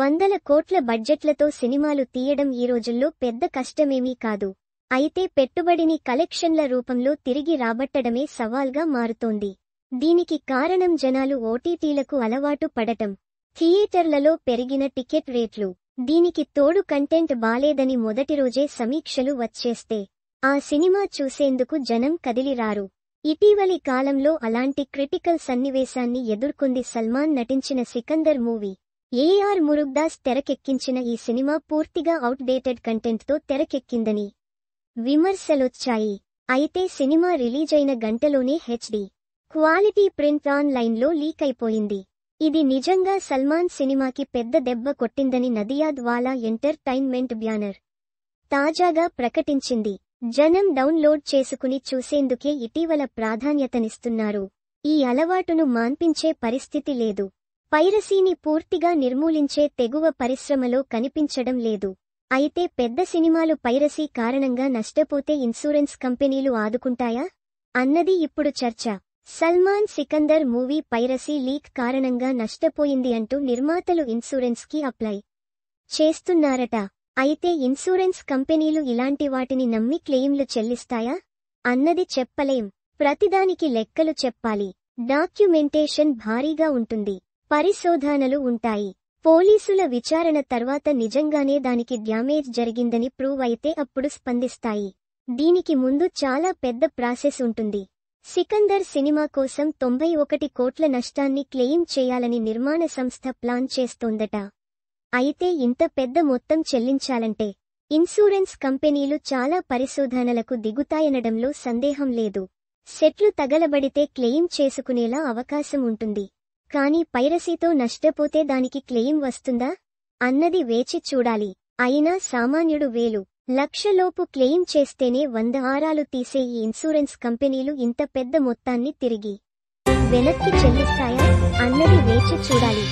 వందల కోట్ల బడ్జెట్లతో సినిమాలు తీయడం ఈ రోజుల్లో పెద్ద కష్టమేమీ కాదు. అయితే పెట్టుబడిని కలెక్షన్ల రూపంలో తిరిగి రాబట్టడమే సవాల్గా మారుతోంది. దీనికి కారణం జనాలు ఓటీటీలకు అలవాటు పడటం, థియేటర్లలో పెరిగిన టికెట్ రేట్లు. దీనికి తోడు కంటెంట్ బాలేదని మొదటి రోజే సమీక్షలు వచ్చేస్తే ఆ సినిమా చూసేందుకు జనం కదిలిరారు. ఇటీవలి కాలంలో అలాంటి క్రిటికల్ సన్నివేశాన్ని ఎదుర్కొంది సల్మాన్ నటించిన సికందర్ మూవీ. ఏఆర్ మురుగదాస్ తెరకెక్కించిన ఈ సినిమా పూర్తిగా అవుట్ డేటెడ్ కంటెంట్తో తెరకెక్కిందని విమర్శలొచ్చాయి. అయితే సినిమా రిలీజైన గంటలోనే హెచ్డీ క్వాలిటీ ప్రింట్ ఆన్ లైన్లో లీక్ అయిపోయింది. ఇది నిజంగా సల్మాన్ సినిమాకి పెద్ద దెబ్బ కొట్టిందని నదియాద్ వాలా ఎంటర్టైన్మెంట్ బ్యానర్ తాజాగా ప్రకటించింది. జనం డౌన్లోడ్ చేసుకుని చూసేందుకే ఇటీవల ప్రాధాన్యతనిస్తున్నారు. ఈ అలవాటును మాన్పించే పరిస్థితి లేదు. పైరసీని పూర్తిగా నిర్మూలించే తెగువ పరిశ్రమలో కనిపించడం లేదు. అయితే పెద్ద సినిమాలు పైరసీ కారణంగా నష్టపోతే ఇన్సూరెన్స్ కంపెనీలు ఆదుకుంటాయా అన్నది ఇప్పుడు చర్చ. Salman Sikandar movie piracy leak కారణంగా నష్టపోయింది అంటూ నిర్మాతలు ఇన్సూరెన్స్కి అప్లై చేస్తున్నారట. అయితే ఇన్సూరెన్స్ కంపెనీలు ఇలాంటి వాటిని నమ్మి క్లెయిమ్లు చెల్లిస్తాయా అన్నది చెప్పలేం. ప్రతిదానికి లెక్కలు చెప్పాలి. డాక్యుమెంటేషన్ భారీగా ఉంటుంది. పరిశోధనలు ఉంటాయి. పోలీసుల విచారణ తర్వాత నిజంగానే దానికి డ్యామేజ్ జరిగిందని ప్రూవ్ అయితే అప్పుడు స్పందిస్తాయి. దీనికి ముందు చాలా పెద్ద ప్రాసెస్ ఉంటుంది. సికందర్ సినిమా కోసం 91 కోట్ల నష్టాన్ని క్లెయిమ్ చేయాలని నిర్మాణ సంస్థ ప్లాన్ చేస్తోందట. అయితే ఇంత పెద్ద మొత్తం చెల్లించాలంటే ఇన్సూరెన్స్ కంపెనీలు చాలా పరిశోధనలకు దిగుతాయనడంలో సందేహం లేదు. సెట్లు తగలబడితే క్లెయిమ్ చేసుకునేలా అవకాశం ఉంటుంది. కానీ పైరసీతో నష్టపోతే దానికి క్లెయిమ్ వస్తుందా అన్నది వేచి చూడాలి. అయినా సామాన్యుడు వేలు, లక్షలోపు క్లెయిమ్ చేస్తేనే 100 ఆరాలు తీసే ఈ ఇన్సూరెన్స్ కంపెనీలు ఇంత పెద్ద మొత్తాన్ని తిరిగి వెనక్కి చెల్లిస్తాయా అన్నది వేచి చూడాలి.